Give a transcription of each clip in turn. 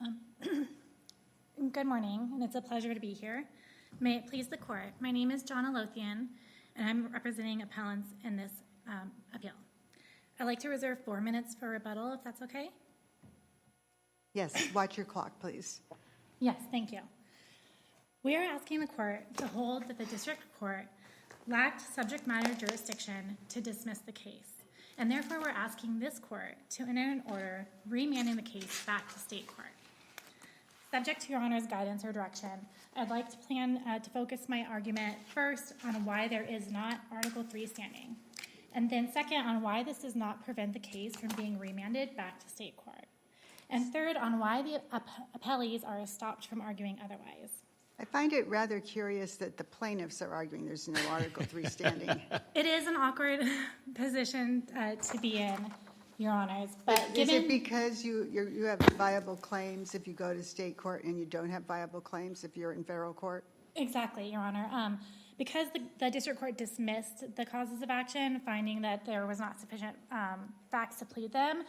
Good morning, and it's a pleasure to be here. May it please the court, my name is John Alothian, and I'm representing appellants in this appeal. I'd like to reserve 4 minutes for rebuttal, if that's okay. Yes, watch your clock, please. Yes, thank you. We are asking the court to hold that the district court lacked subject matter jurisdiction to dismiss the case, and therefore we're asking this court to enter an order remanding the case back to state court. Subject to Your Honor's guidance or direction, I'd like to plan to focus my argument first on why there is not Article 3 standing, and then second on why this does not prevent the case from being remanded back to state court, and third on why the appellees are stopped from arguing otherwise. I find it rather curious that the plaintiffs are arguing there's no Article 3 standing. It is an awkward position to be in, Your Honors, but Is it because you have viable claims if you go to state court and you don't have viable claims if you're in federal court? Exactly, Your Honor. Because the district court dismissed the causes of action, finding that there was not sufficient facts to plead them,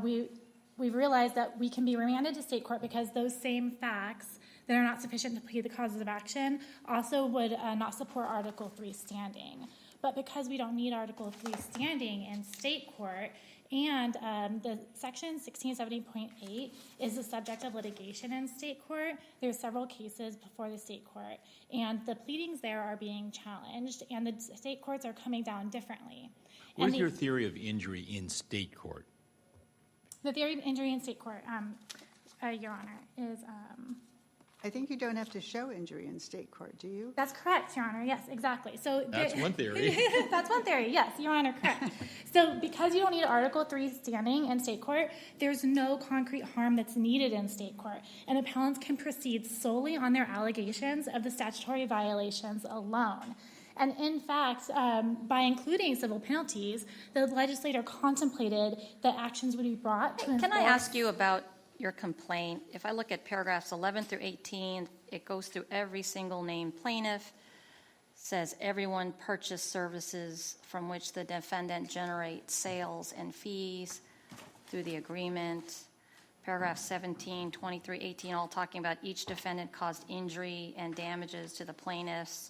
we've realized that we can be remanded to state court because those same facts that are not sufficient to plead the causes of action also would not support Article 3 standing. But because we don't need Article 3 standing in state court, and the Section 1670.8 is the subject of litigation in state court, there's several cases before the state court, and the pleadings there are being challenged, and the state courts are coming down differently. What is your theory of injury in state court? The theory of injury in state court, Your Honor, is... I think you don't have to show injury in state court, do you? That's correct, Your Honor. Yes, exactly. So that's one theory. That's one theory. Yes, Your Honor, correct. So because you don't need Article 3 standing in state court, there's no concrete harm that's needed in state court, and appellants can proceed solely on their allegations of the statutory violations alone. And in fact, by including civil penalties, the legislator contemplated that actions would be brought to enforce. Can I ask you about your complaint? If I look at paragraphs 11 through 18, it goes through every single named plaintiff, says everyone purchased services from which the defendant generates sales and fees through the agreement. Paragraph 17, 23, 18, all talking about each defendant caused injury and damages to the plaintiffs.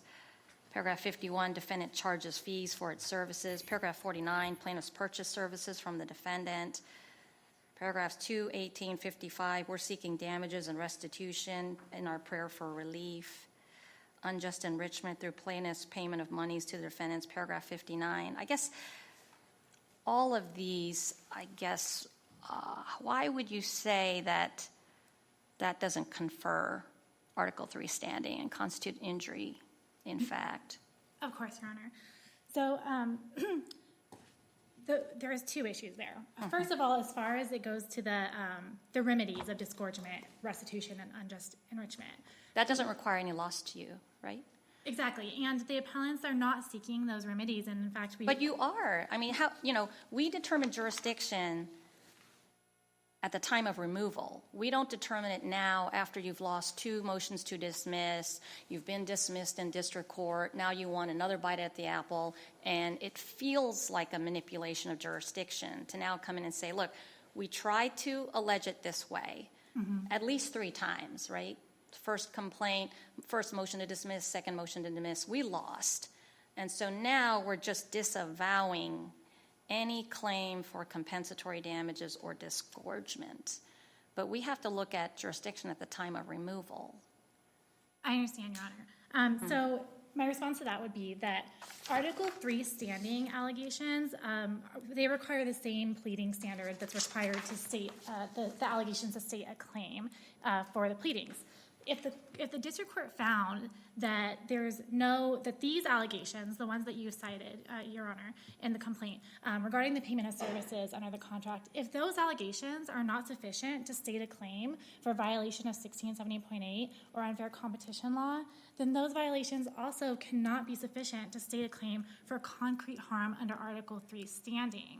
Paragraph 51, defendant charges fees for its services. Paragraph 49, plaintiffs purchase services from the defendant. Paragraphs 2, 18, 55, we're seeking damages and restitution in our prayer for relief. Unjust enrichment through plaintiffs' payment of monies to the defendants. Paragraph 59. I guess all of these, why would you say that that doesn't confer Article 3 standing and constitute injury in fact? Of course, Your Honor. So there's two issues there. First of all, as far as it goes to the remedies of disgorgement, restitution, and unjust enrichment. That doesn't require any loss to you, right? Exactly, and the appellants are not seeking those remedies, and in fact But you are. I mean, we determine jurisdiction at the time of removal. We don't determine it now after you've lost 2 motions to dismiss, you've been dismissed in district court, now you want another bite at the apple, and it feels like a manipulation of jurisdiction to now come in and say, look, we tried to allege it this way at least 3 times, right? First complaint, first motion to dismiss, second motion to dismiss, we lost. And so now we're just disavowing any claim for compensatory damages or disgorgement. But we have to look at jurisdiction at the time of removal. I understand, Your Honor. So my response to that would be that Article 3 standing allegations, they require the same pleading standard that's required to state the allegations to state a claim for the pleadings. If the district court found that that these allegations, the ones that you cited, Your Honor, in the complaint regarding the payment of services under the contract, if those allegations are not sufficient to state a claim for violation of 1670.8 or unfair competition law, then those violations also cannot be sufficient to state a claim for concrete harm under Article 3 standing.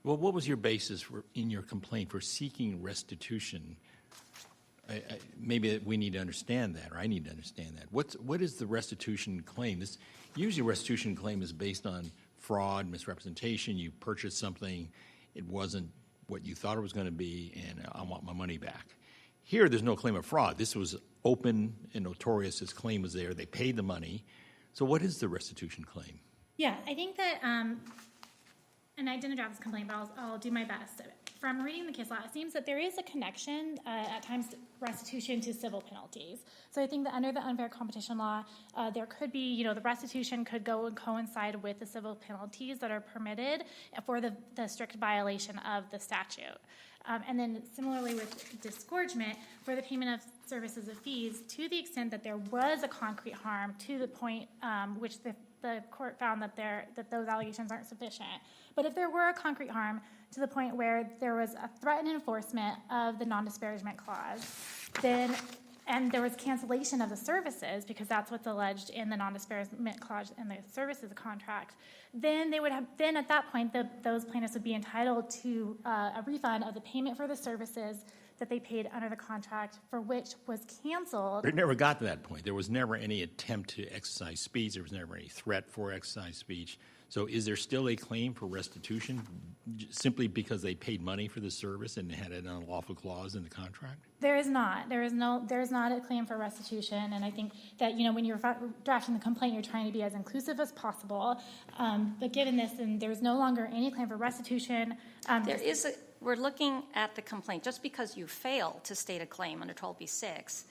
Well, what was your basis in your complaint for seeking restitution? Maybe we need to understand that, or I need to understand that. What is the restitution claim? Usually a restitution claim is based on fraud, misrepresentation. You purchased something, it wasn't what you thought it was going to be, and I want my money back. Here, there's no claim of fraud. This was open and notorious. This claim was there. They paid the money. So what is the restitution claim? Yeah, I think that, and I didn't draft this complaint, but I'll do my best. From reading the case law, it seems that there is a connection, at times, restitution to civil penalties. So I think that under the unfair competition law, there could be, the restitution could go and coincide with the civil penalties that are permitted for the strict violation of the statute. And then similarly with disgorgement, for the payment of services of fees, to the extent that there was a concrete harm to the point which the court found that those allegations aren't sufficient. But if there were a concrete harm to the point where there was a threatened enforcement of the non-disparagement clause, and there was cancellation of the services, because that's what's alleged in the non-disparagement clause in the services contract, then at that point, those plaintiffs would be entitled to a refund of the payment for the services that they paid under the contract for which was canceled. It never got to that point. There was never any attempt to exercise speech. There was never any threat for exercise speech. So is there still a claim for restitution simply because they paid money for the service and had an unlawful clause in the contract? There is not. There is not a claim for restitution, and I think that, when you're drafting the complaint, you're trying to be as inclusive as possible. But given this, then there's no longer any claim for restitution. We're looking at the complaint. Just because you fail to state a claim under 12b-6,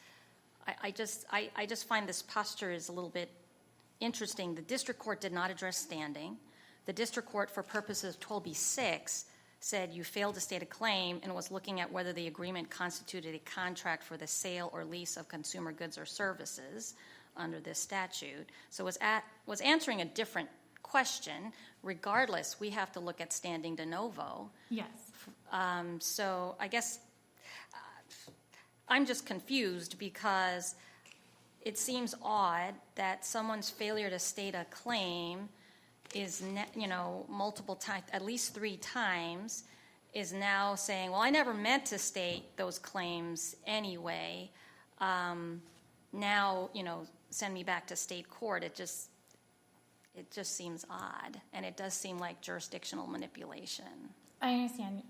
I just find this posture is a little bit interesting. The district court did not address standing. The district court, for purposes of 12b-6, said you failed to state a claim and was looking at whether the agreement constituted a contract for the sale or lease of consumer goods or services under this statute. So was answering a different question. Regardless, we have to look at standing de novo. Yes. So I guess I'm just confused because it seems odd that someone's failure to state a claim is, multiple times, at least 3 times, is now saying, well, I never meant to state those claims anyway. Now, send me back to state court. It just seems odd, and it does seem like jurisdictional manipulation. I understand,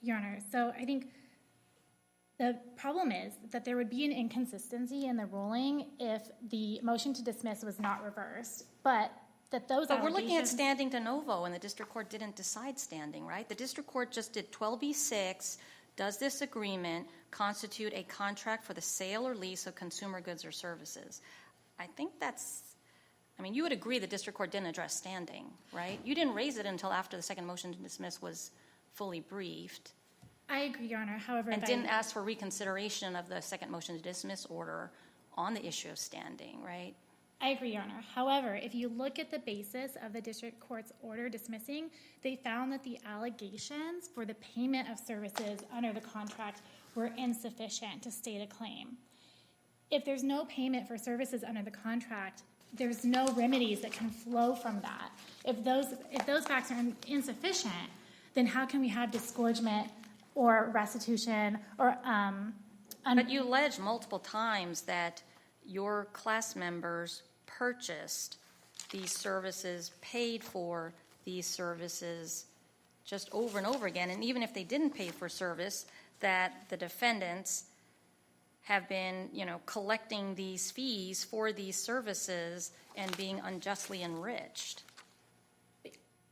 Your Honor. So I think the problem is that there would be an inconsistency in the ruling if the motion to dismiss was not reversed, but we're looking at standing de novo, and the district court didn't decide standing, right? The district court just did 12b-6. Does this agreement constitute a contract for the sale or lease of consumer goods or services? I think you would agree the district court didn't address standing, right? You didn't raise it until after the second motion to dismiss was fully briefed. I agree, Your Honor. However, and didn't ask for reconsideration of the second motion to dismiss order on the issue of standing, right? I agree, Your Honor. However, if you look at the basis of the district court's order dismissing, they found that the allegations for the payment of services under the contract were insufficient to state a claim. If there's no payment for services under the contract, there's no remedies that can flow from that. If those facts are insufficient, then how can we have disgorgement or restitution or But you allege multiple times that your class members purchased these services, paid for these services just over and over again, and even if they didn't pay for service, that the defendants have been, collecting these fees for these services and being unjustly enriched.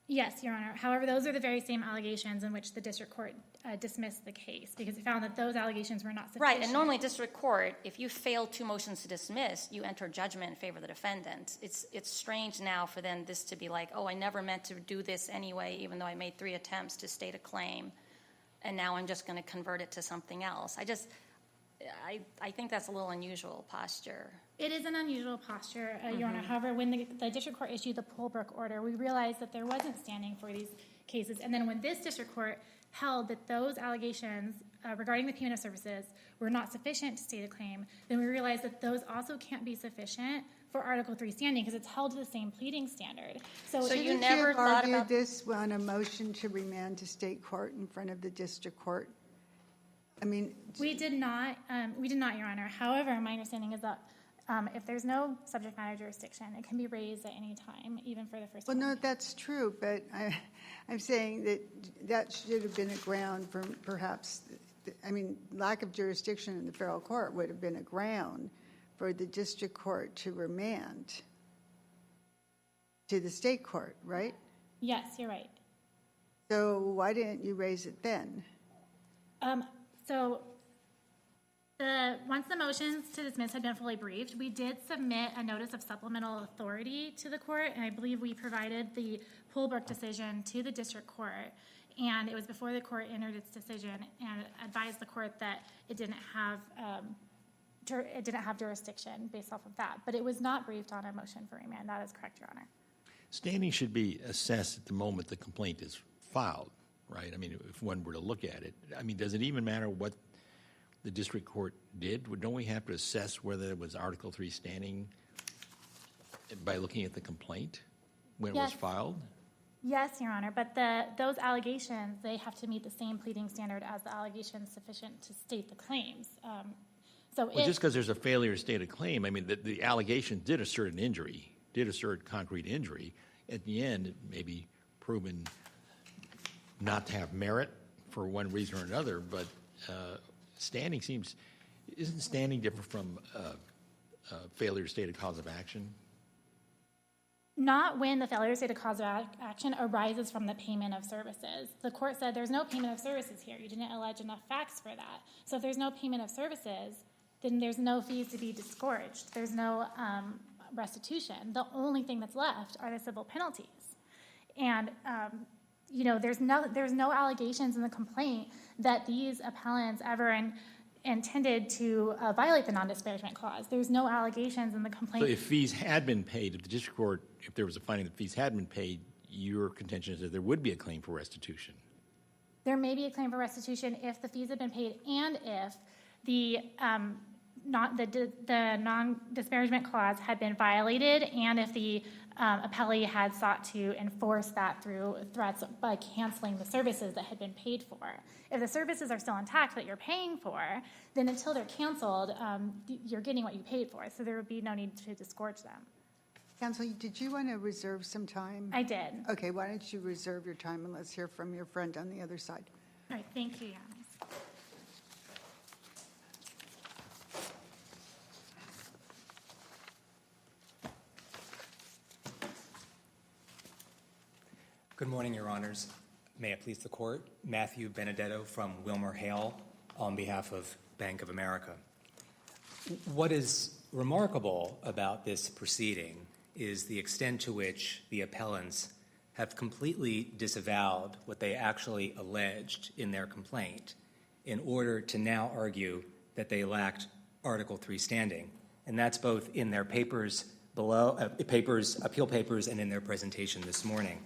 Yes, Your Honor. However, those are the very same allegations in which the district court dismissed the case because it found that those allegations were not sufficient. Right, and normally district court, if you fail 2 motions to dismiss, you enter judgment in favor of the defendant. It's strange now for them this to be like, oh, I never meant to do this anyway, even though I made 3 attempts to state a claim, and now I'm just going to convert it to something else. I think that's a little unusual posture. It is an unusual posture, Your Honor. However, when the district court issued the Polbrook order, we realized that there wasn't standing for these cases. And then when this district court held that those allegations regarding the payment of services were not sufficient to state a claim, then we realized that those also can't be sufficient for Article 3 standing because it's held to the same pleading standard. So you never thought about this on a motion to remand to state court in front of the district court? We did not, Your Honor. However, my understanding is that If there's no subject matter jurisdiction, it can be raised at any time, even for the first Well, one. no, that's true, but I'm saying that should have been a ground for perhaps, lack of jurisdiction in the federal court would have been a ground for the district court to remand to the state court, right? Yes, you're right. So why didn't you raise it then? Once the motions to dismiss had been fully briefed, we did submit a notice of supplemental authority to the court, and I believe we provided the Poolbrook decision to the district court, and it was before the court entered its decision and advised the court that it didn't have jurisdiction based off of that. But it was not briefed on a motion for remand. That is correct, Your Honor. Standing should be assessed at the moment the complaint is filed, right? I mean, if one were to look at it, does it even matter what the district court did? Don't we have to assess whether it was Article 3 standing by looking at the complaint when it was Yes. filed? Yes, Your Honor, but those allegations, they have to meet the same pleading standard as the allegations sufficient to state the claims. Well, just because there's a failure to state a claim, the allegation did assert an injury, did assert concrete injury. At the end, it may be proven not to have merit for one reason or another, but isn't standing different from failure to state a cause of action? Not when the failure to state a cause of action arises from the payment of services. The court said there's no payment of services here. You didn't allege enough facts for that. So if there's no payment of services, then there's no fees to be disgorged. There's no restitution. The only thing that's left are the civil penalties. And there's no allegations in the complaint that these appellants ever intended to violate the non-disparagement clause. There's no allegations in the complaint. So if fees had been paid, if the district court, if there was a finding that fees had been paid, your contention is that there would be a claim for restitution. There may be a claim for restitution if the fees had been paid and if the non-disparagement clause had been violated and if the appellee had sought to enforce that through threats by canceling the services that had been paid for. If the services are still intact that you're paying for, then until they're canceled, you're getting what you paid for, so there would be no need to disgorge them. Counsel, did you want to reserve some time? I did. Okay, why don't you reserve your time and let's hear from your friend on the other side. All right, thank you, Your Honor. Good morning, Your Honors. May it please the Court. Matthew Benedetto from WilmerHale on behalf of Bank of America. What is remarkable about this proceeding is the extent to which the appellants have completely disavowed what they actually alleged in their complaint in order to now argue that they lacked Article 3 standing. And that's both in their papers below, appeal papers, and in their presentation this morning.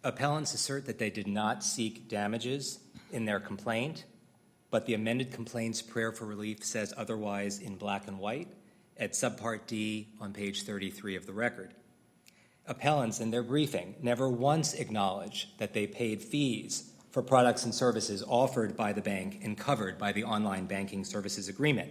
Appellants assert that they did not seek damages in their complaint, but the amended complaint's prayer for relief says otherwise in black and white at subpart D on page 33 of the record. Appellants in their briefing never once acknowledged that they paid fees for products and services offered by the bank and covered by the online banking services agreement.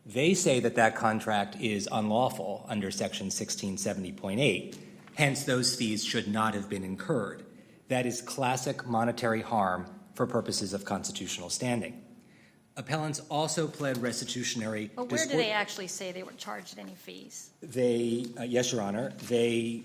They say that that contract is unlawful under section 1670.8. Hence, those fees should not have been incurred. That is classic monetary harm for purposes of constitutional standing. Appellants also pled restitutionary. But where do they actually say they were charged any fees? They, yes, Your Honor. They,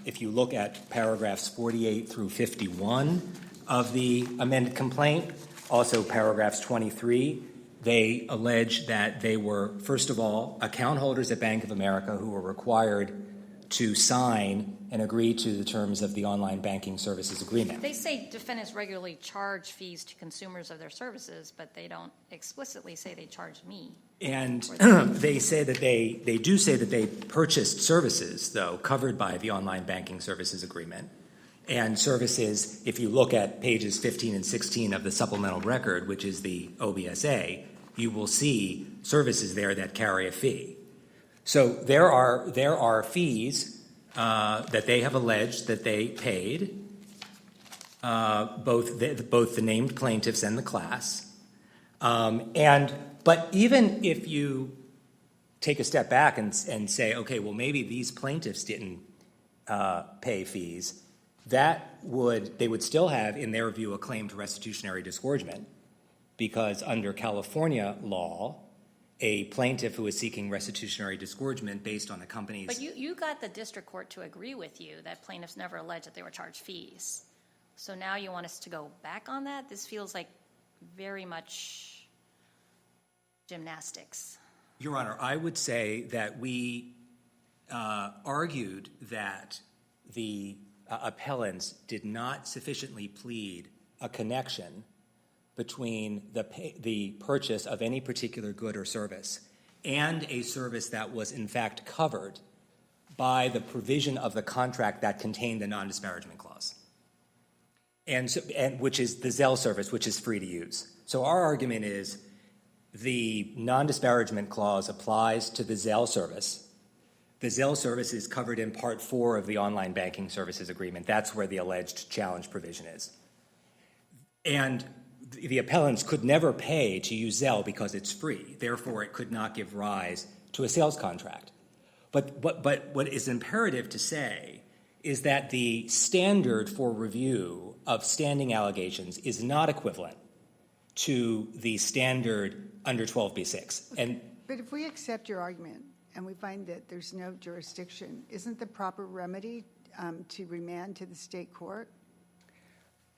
if you look at paragraphs 48 through 51 of the amended complaint, also paragraphs 23, they allege that they were, first of all, account holders at Bank of America who were required to sign and agree to the terms of the online banking services agreement. They say defendants regularly charge fees to consumers of their services, but they don't explicitly say they charge me. And they say that they do say that they purchased services, though, covered by the online banking services agreement. And services, if you look at pages 15 and 16 of the supplemental record, which is the OBSA, you will see services there that carry a fee. So there are fees that they have alleged that they paid, both the named plaintiffs and the class. But even if you take a step back and say, okay, well, maybe these plaintiffs didn't pay fees, they would still have, in their view, a claim to restitutionary disgorgement, because under California law, a plaintiff who is seeking restitutionary disgorgement based on the company's... But you got the district court to agree with you that plaintiffs never alleged that they were charged fees. So now you want us to go back on that? This feels like very much gymnastics. Your Honor, I would say that we argued that the appellants did not sufficiently plead a connection between the purchase of any particular good or service and a service that was in fact covered by the provision of the contract that contained the non-disparagement clause, and which is the Zelle service, which is free to use. So our argument is the non-disparagement clause applies to the Zelle service. The Zelle service is covered in Part 4 of the Online Banking Services Agreement. That's where the alleged challenge provision is. And the appellants could never pay to use Zelle because it's free. Therefore, it could not give rise to a sales contract. But what is imperative to say is that the standard for review of standing allegations is not equivalent to the standard under 12b-6. But if we accept your argument and we find that there's no jurisdiction, isn't the proper remedy to remand to the state court?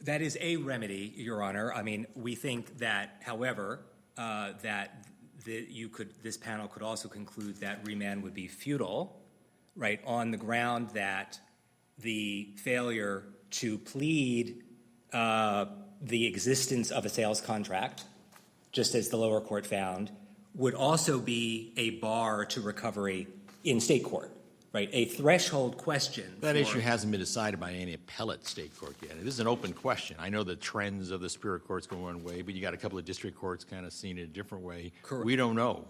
That is a remedy, Your Honor. I mean, we think that, however, this panel could also conclude that remand would be futile, right, on the ground that the failure to plead the existence of a sales contract, just as the lower court found, would also be a bar to recovery in state court. Right, a threshold question. That issue hasn't been decided by any appellate state court yet. It is an open question. I know the trends of the superior courts go one way, but you got a couple of district courts kind of seeing it a different way. Correct. We don't know.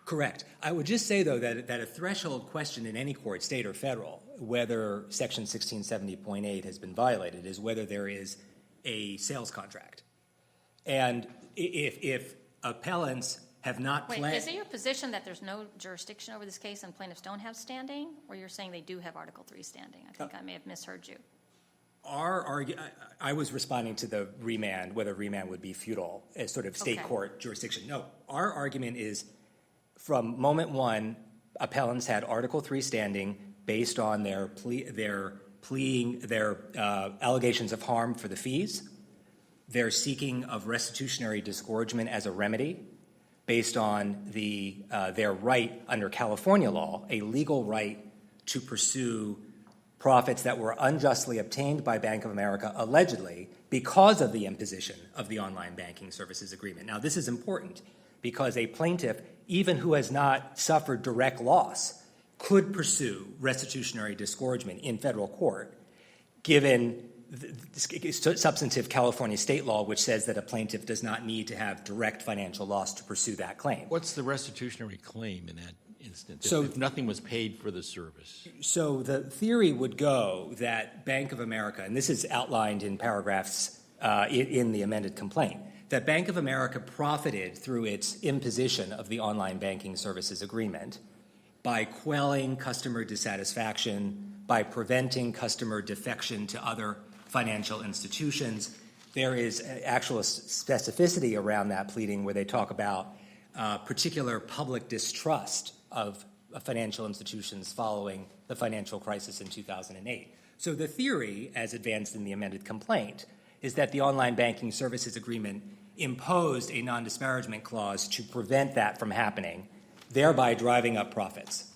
Correct. I would just say, though, that a threshold question in any court, state or federal, whether Section 1670.8 has been violated, is whether there is a sales contract. And if appellants have not Wait, pled... is it your position that there's no jurisdiction over this case and plaintiffs don't have standing? Or you're saying they do have Article 3 standing? I think I may have misheard you. I was responding to the remand, whether remand would be futile as sort of state Okay. court jurisdiction. No, our argument is from moment one, appellants had Article 3 standing based on their allegations of harm for the fees, their seeking of restitutionary disgorgement as a remedy, based on their right under California law, a legal right to pursue profits that were unjustly obtained by Bank of America, allegedly, because of the imposition of the Online Banking Services Agreement. Now, this is important because a plaintiff, even who has not suffered direct loss, could pursue restitutionary disgorgement in federal court, given substantive California state law, which says that a plaintiff does not need to have direct financial loss to pursue that claim. What's the restitutionary claim in that instance, So- if nothing was paid for the service? So the theory would go that Bank of America, and this is outlined in paragraphs in the amended complaint, that Bank of America profited through its imposition of the Online Banking Services Agreement by quelling customer dissatisfaction, by preventing customer defection to other financial institutions. There is actual specificity around that pleading where they talk about particular public distrust of financial institutions following the financial crisis in 2008. So the theory, as advanced in the amended complaint, is that the Online Banking Services Agreement imposed a non-disparagement clause to prevent that from happening, thereby driving up profits.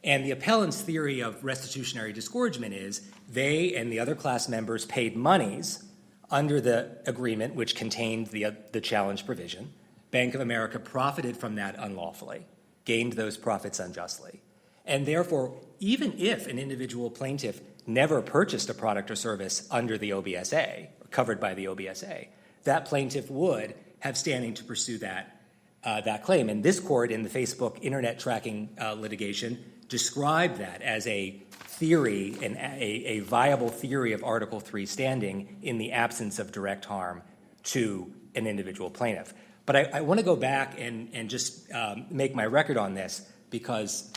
And the appellant's theory of restitutionary disgorgement is they and the other class members paid monies under the agreement, which contained the challenge provision. Bank of America profited from that unlawfully, gained those profits unjustly. And therefore, even if an individual plaintiff never purchased a product or service under the OBSA, or covered by the OBSA, that plaintiff would have standing to pursue that claim. And this court, in the Facebook internet tracking litigation, described that as a theory and a viable theory of Article 3 standing in the absence of direct harm to an individual plaintiff. But I want to go back and just make my record on this because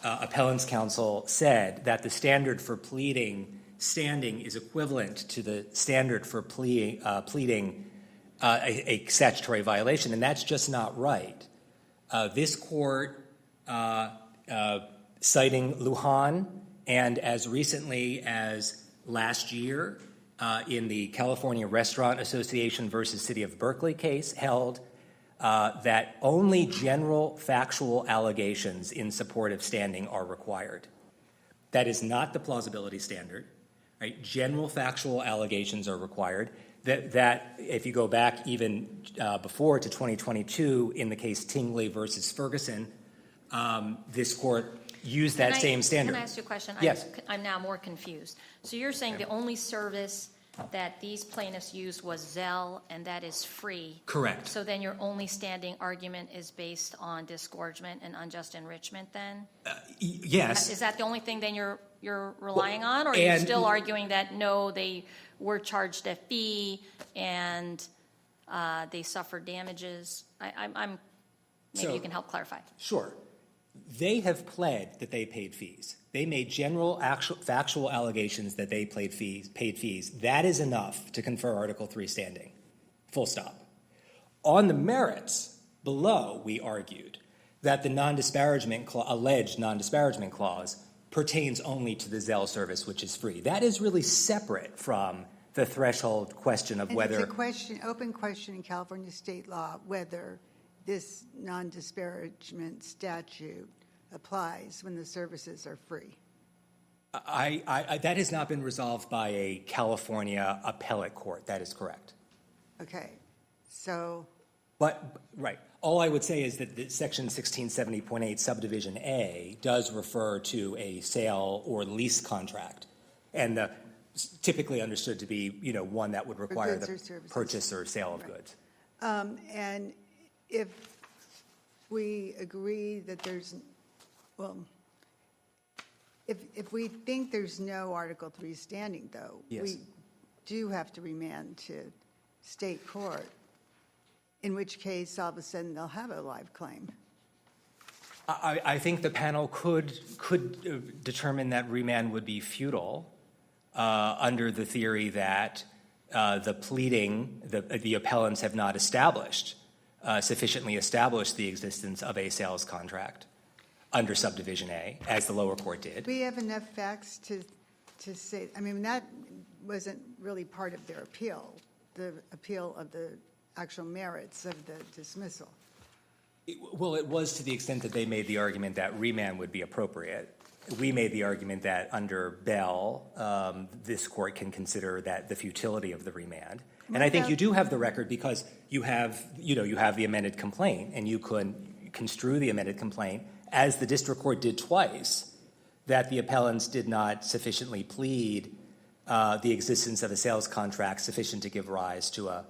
appellant's counsel said that the standard for pleading standing is equivalent to the standard for pleading a statutory violation, and that's just not right. This court, citing Lujan, and as recently as last year in the California Restaurant Association versus City of Berkeley case, held that only general factual allegations in support of standing are required. That is not the plausibility standard. Right? General factual allegations are required. That if you go back even before to 2022 in the case Tingley versus Ferguson, this court used that same standard. Can I ask you a question? Yes. I'm now more confused. So you're saying the only service that these plaintiffs used was Zelle, and that is free? Correct. So then your only standing argument is based on disgorgement and unjust enrichment then? Yes. Is that the only thing then you're relying on? Or are you still arguing that, no, they were charged a fee and they suffered damages? Maybe you can help clarify. Sure. They have pled that they paid fees. They made general factual allegations that they paid fees. That is enough to confer Article III standing. Full stop. On the merits, below, we argued that the alleged non-disparagement clause pertains only to the Zelle service, which is free. That is really separate from the threshold question of whether... It's an open question in California state law whether this non-disparagement statute applies when the services are free. That has not been resolved by a California appellate court. That is correct. Okay, so... Right. All I would say is that Section 1670.8 subdivision A does refer to a sale or lease contract, and typically understood to be, one that would require the purchase or sale of goods. And if we agree that there's, if we think there's no Article III standing, though, yes, we do have to remand to state court, in which case all of a sudden they'll have a live claim. I think the panel could determine that remand would be futile under the theory that the appellants have not sufficiently established the existence of a sales contract under subdivision A, as the lower court did. We have enough facts to say, that wasn't really part of their appeal, the appeal of the actual merits of the dismissal. Well, it was to the extent that they made the argument that remand would be appropriate. We made the argument that under Bell, this court can consider that the futility of the remand. And I think you do have the record because you have the amended complaint, and you could construe the amended complaint, as the district court did twice, that the appellants did not sufficiently plead the existence of a sales contract sufficient to give rise to a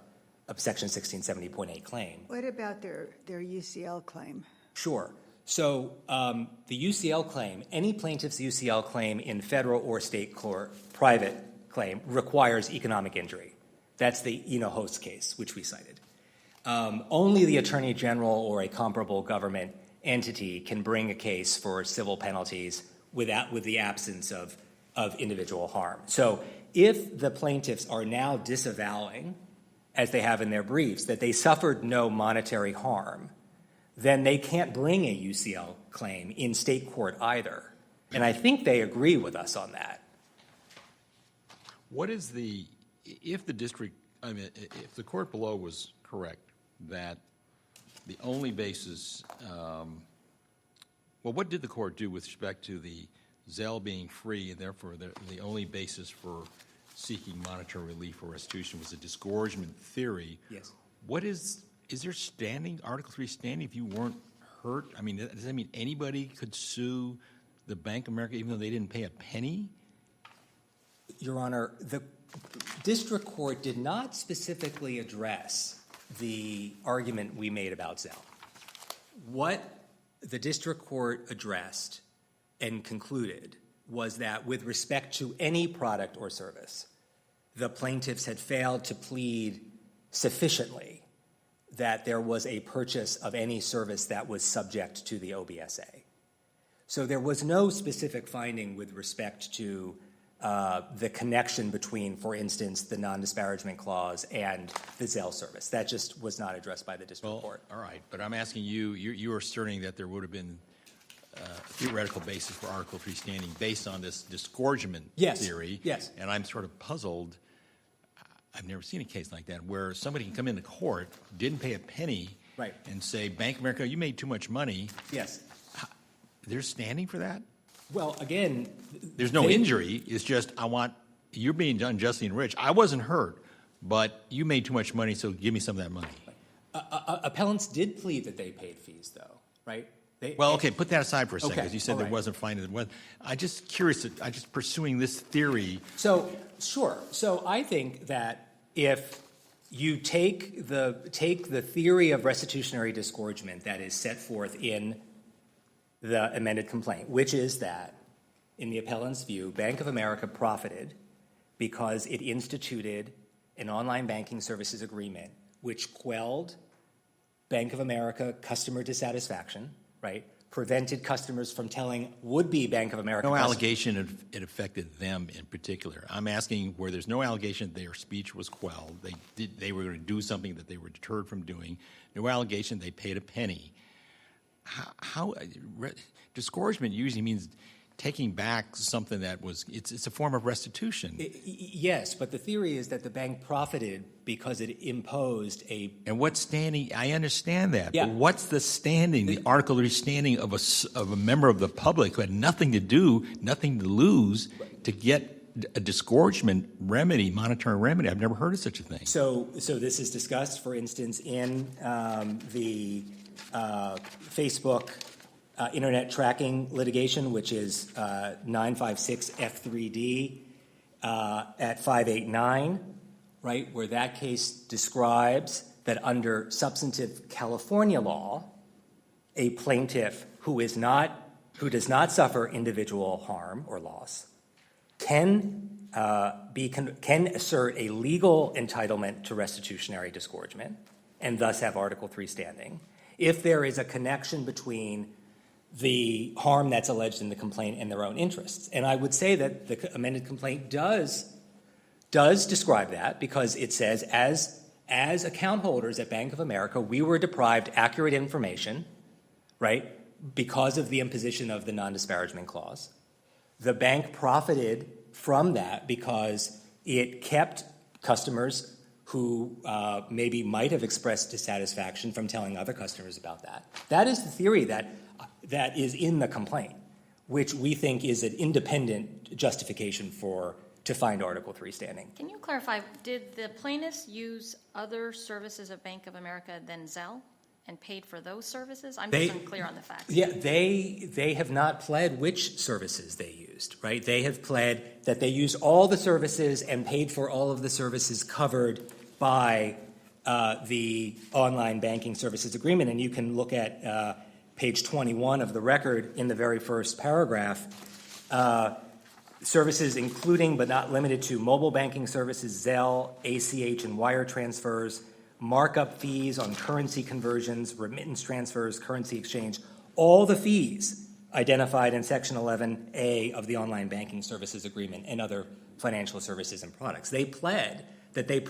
Section 1670.8 claim. What about their UCL claim? Sure. So the UCL claim, any plaintiff's UCL claim in federal or state court, private claim, requires economic injury. That's the Eno-Host case, which we cited. Only the Attorney General or a comparable government entity can bring a case for civil penalties with the absence of individual harm. So if the plaintiffs are now disavowing, as they have in their briefs, that they suffered no monetary harm, then they can't bring a UCL claim in state court either. And I think they agree with us on that. What is if the court below was correct that the only basis, what did the court do with respect to the Zelle being free, and therefore the only basis for seeking monetary relief or restitution was a disgorgement theory? Yes. Is there standing, Article III standing, if you weren't hurt? Does that mean anybody could sue the Bank of America even though they didn't pay a penny? Your Honor, the district court did not specifically address the argument we made about Zelle. What the district court addressed and concluded was that with respect to any product or service, the plaintiffs had failed to plead sufficiently that there was a purchase of any service that was subject to the OBSA. So there was no specific finding with respect to the connection between, for instance, the non-disparagement clause and the Zelle service. That just was not addressed by the district court. All right, but I'm asking you are asserting that there would have been a theoretical basis for Article 3 standing based on this disgorgement theory. Yes. And I'm sort of puzzled. I've never seen a case like that where somebody can come into court, didn't pay a penny, Right. and say, Bank of America, you made too much money. Yes. There's standing for that? Well, again, There's no injury. It's just, you're being unjustly enriched. I wasn't hurt, but you made too much money, so give me some of that money. appellants did plead that they paid fees, though, right? Well, okay, put that aside for a second, Okay, because you said all there right. wasn't finding. I'm just curious, I'm just pursuing this theory. So, sure. So I think that if you take the theory of restitutionary disgorgement that is set forth in the amended complaint, which is that, in the appellant's view, Bank of America profited because it instituted an online banking services agreement which quelled Bank of America customer dissatisfaction, right? Prevented customers from telling would-be Bank of America No customers. allegation it affected them in particular. I'm asking where there's no allegation their speech was quelled. They were going to do something that they were deterred from doing. No allegation they paid a penny. Disgorgement usually means taking back something that was, it's a form of restitution. Yes, but the theory is that the bank profited because it imposed a. And what's standing? I understand that. Yeah. But what's the standing, the Article 3 standing of a member of the public who had nothing to do, nothing to lose, to get a disgorgement remedy, monetary remedy? I've never heard of such a thing. So this is discussed, for instance, in the Facebook internet tracking litigation, which is 956 F3D at 589, right, where that case describes that under substantive California law, a plaintiff who does not suffer individual harm or loss can assert a legal entitlement to restitutionary disgorgement and thus have Article 3 standing if there is a connection between the harm that's alleged in the complaint and their own interests. And I would say that the amended complaint does describe that, because it says, as account holders at Bank of America, we were deprived accurate information, right, because of the imposition of the non-disparagement clause. The bank profited from that because it kept customers who maybe might have expressed dissatisfaction from telling other customers about that. That is the theory that is in the complaint, which we think is an independent justification to find Article 3 standing. Can you clarify, did the plaintiffs use other services of Bank of America than Zelle and paid for those services? I'm just unclear on the facts. Yeah, they have not pled which services they used, right? They have pled that they used all the services and paid for all of the services covered by the online banking services agreement. And you can look at page 21 of the record in the very first paragraph. Services including but not limited to mobile banking services, Zelle, ACH and wire transfers, markup fees on currency conversions, remittance transfers, currency exchange, all the fees identified in Section 11A of the Online Banking Services Agreement and other financial services and products. They pled that they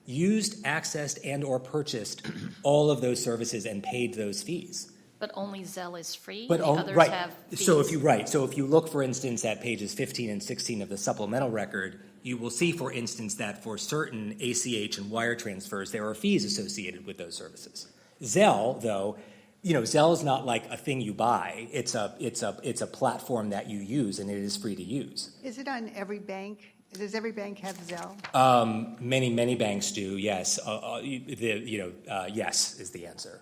used, accessed, and or purchased all of those services and paid those fees. But only Zelle is free? But the others right. have fees? So if you look, for instance, at pages 15 and 16 of the supplemental record, you will see, for instance, that for certain ACH and wire transfers, there are fees associated with those services. Zelle, though, Zelle is not like a thing you buy. It's a platform that you use, and it is free to use. Is it on every bank? Does every bank have Zelle? Many banks do. Yes. Yes is the answer.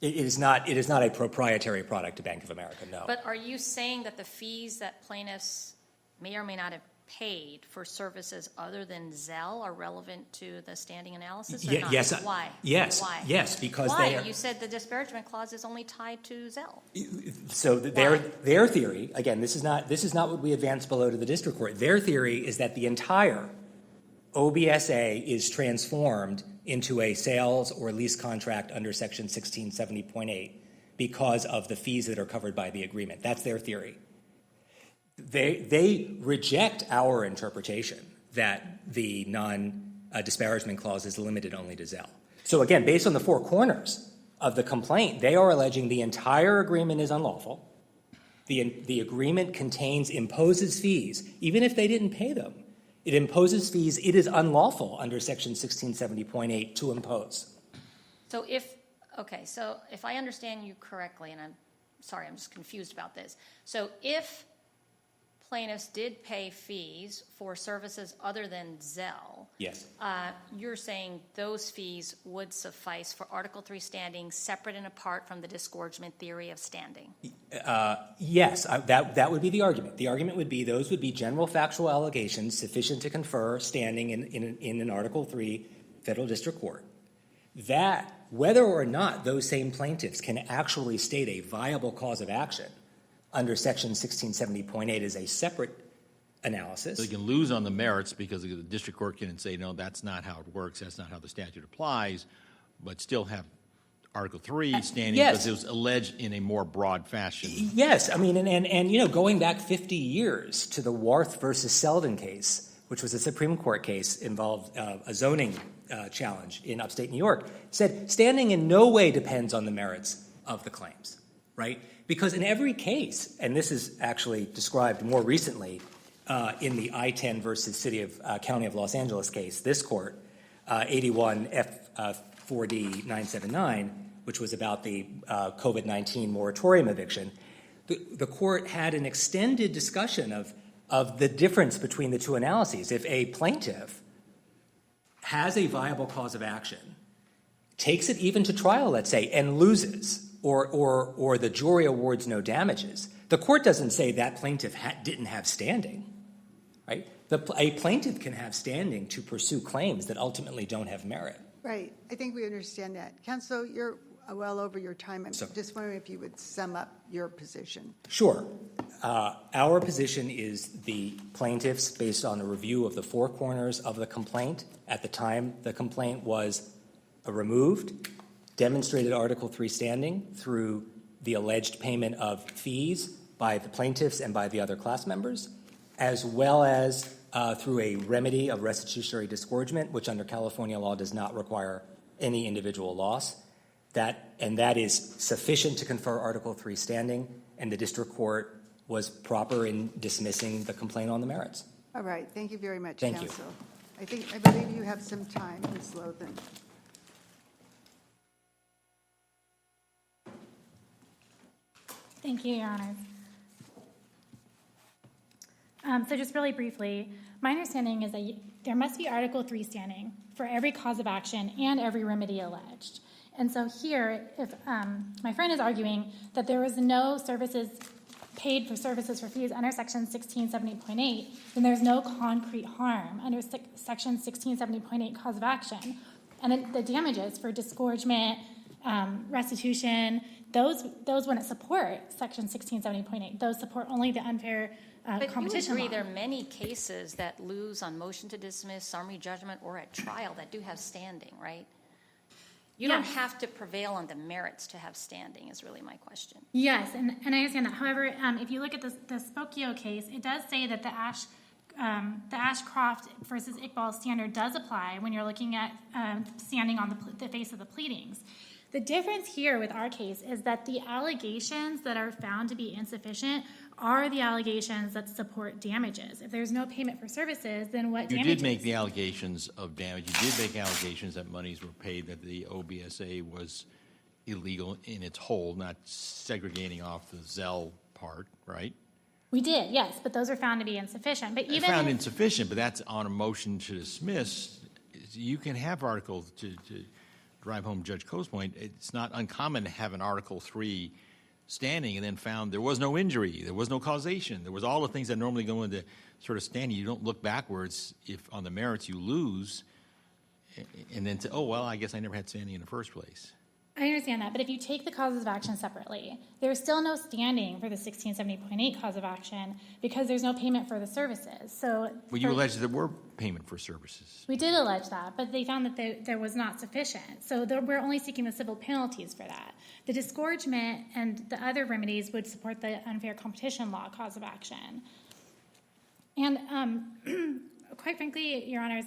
It is not a proprietary product to Bank of America. No. But are you saying that the fees that plaintiffs may or may not have paid for services other than Zelle are relevant to the standing analysis or not? Yes. Why? Yes. Why? Yes, because Why? they are. You said the disparagement clause is only tied to Zelle. So their theory, again, this is not what we advanced below to the district court. Their theory is that the entire OBSA is transformed into a sales or lease contract under Section 1670.8 because of the fees that are covered by the agreement. That's their theory. They reject our interpretation that the non-disparagement clause is limited only to Zelle. So again, based on the four corners of the complaint, they are alleging the entire agreement is unlawful. The agreement imposes fees, even if they didn't pay them. It imposes fees. It is unlawful under Section 1670.8 to impose. So if I understand you correctly, and I'm sorry, I'm just confused about this. So if plaintiffs did pay fees for services other than Zelle, Yes. You're saying those fees would suffice for Article 3 standing separate and apart from the disgorgement theory of standing? Yes, that would be the argument. The argument would be those would be general factual allegations sufficient to confer standing in an Article 3 federal district court. That, whether or not those same plaintiffs can actually state a viable cause of action under Section 1670.8 is a separate analysis. So you can lose on the merits because the district court can say, no, that's not how it works, that's not how the statute applies, but still have Article 3 standing yes. because it was alleged in a more broad fashion. Yes, I mean, and going back 50 years to the Warth versus Selden case, which was a Supreme Court case, involved a zoning challenge in upstate New York, said standing in no way depends on the merits of the claims, right? Because in every case, and this is actually described more recently in the I-10 versus County of Los Angeles case, this court, 81 F4D 979, which was about the COVID-19 moratorium eviction, the court had an extended discussion of the difference between the two analyses. If a plaintiff has a viable cause of action, takes it even to trial, let's say, and loses, or the jury awards no damages, the court doesn't say that plaintiff didn't have standing, right? A plaintiff can have standing to pursue claims that ultimately don't have merit. Right. I think we understand that. Counsel, you're well over your time. I'm just wondering if you would sum up your position. Sure. Our position is the plaintiffs, based on a review of the four corners of the complaint at the time the complaint was removed, demonstrated Article 3 standing through the alleged payment of fees by the plaintiffs and by the other class members, as well as through a remedy of restitutionary disgorgement, which under California law does not require any individual loss. That is sufficient to confer Article 3 standing, and the district court was proper in dismissing the complaint on the merits. All right. Thank you very much, Thank you. Counsel. I believe you have some time, Ms. Lothan. Thank you, Your Honor. So just really briefly, my understanding is that there must be Article 3 standing for every cause of action and every remedy alleged. And so here, if my friend is arguing that there was no services paid for services for fees under Section 1670.8, then there's no concrete harm under Section 1670.8 cause of action. And then the damages for disgorgement, restitution, those wouldn't support Section 1670.8. Those support only the unfair competition But you agree law. there are many cases that lose on motion to dismiss, summary judgment, or at trial that do have standing, right? You don't Yes. have to prevail on the merits to have standing is really my question. Yes, and I understand that. However, if you look at the Spokio case, it does say that the Ashcroft versus Iqbal standard does apply when you're looking at standing on the face of the pleadings. The difference here with our case is that the allegations that are found to be insufficient are the allegations that support damages. If there's no payment for services, then what You damages? did make the allegations of damage. You did make allegations that monies were paid, that the OBSA was illegal in its whole, not segregating off the Zelle part, right? We did, yes, but those are found to be insufficient. But even Found if- insufficient, but that's on a motion to dismiss. You can have Article, to drive home Judge Koh's point, it's not uncommon to have an Article 3 standing and then found there was no injury, there was no causation, there was all the things that normally go into sort of standing. You don't look backwards if on the merits you lose and then say, oh, well, I guess I never had standing in the first place. I understand that, but if you take the causes of action separately, there's still no standing for the 1670.8 cause of action because there's no payment for the services. So Well, you for- alleged there were payment for services. we did allege that, but they found that there was not sufficient. So we're only seeking the civil penalties for that. The disgorgement and the other remedies would support the unfair competition law cause of action. And quite frankly, Your Honors,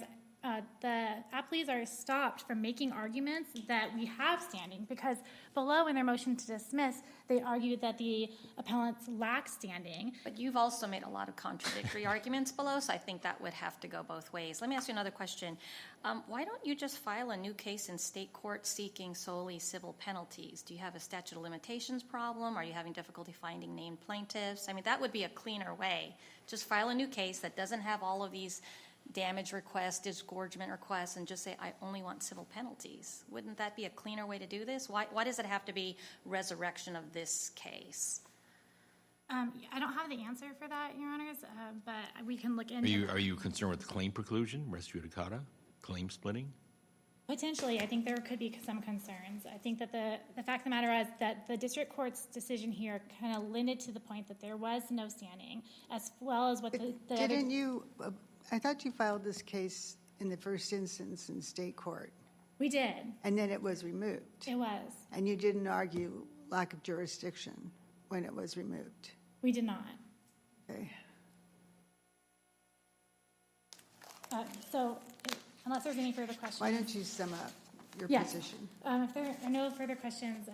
the appellees are stopped from making arguments that we have standing because below in their motion to dismiss, they argued that the appellants lack standing. But you've also made a lot of contradictory arguments below, so I think that would have to go both ways. Let me ask you another question. Why don't you just file a new case in state court seeking solely civil penalties? Do you have a statute of limitations problem? Are you having difficulty finding named plaintiffs? I mean, that would be a cleaner way. Just file a new case that doesn't have all of these damage requests, disgorgement requests, and just say, I only want civil penalties. Wouldn't that be a cleaner way to do this? Why does it have to be resurrection of this case? I don't have the answer for that, Your Honors, but we can look into Are you concerned with claim preclusion, res judicata, claim splitting? Potentially, I think there could be some concerns. I think that the fact of the matter is that the district court's decision here kind of limited to the point that there was no standing, as well as what the Didn't you, I thought you filed this case in the first instance in state court, We did. and then it was removed. It was. And you didn't argue lack of jurisdiction when it was removed. We did not. Okay. So, unless there's any further questions. Why don't you sum up your Yes. position? If there are no further questions,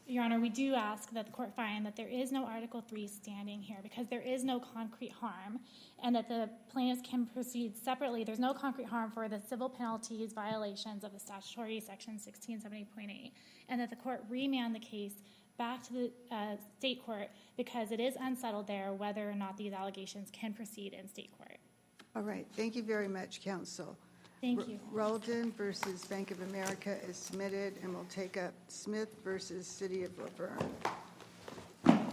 Your Honor, we do ask that the court find that there is no Article III standing here because there is no concrete harm and that the plaintiffs can proceed separately. There's no concrete harm for the civil penalties violations of the statutory section 1670.8 and that the court remand the case back to the state court because it is unsettled there whether or not these allegations can proceed in state court. All right. Thank you very much, counsel. Thank you. Roldan versus Bank of America is submitted, and we'll take up Smith versus City of Laverne.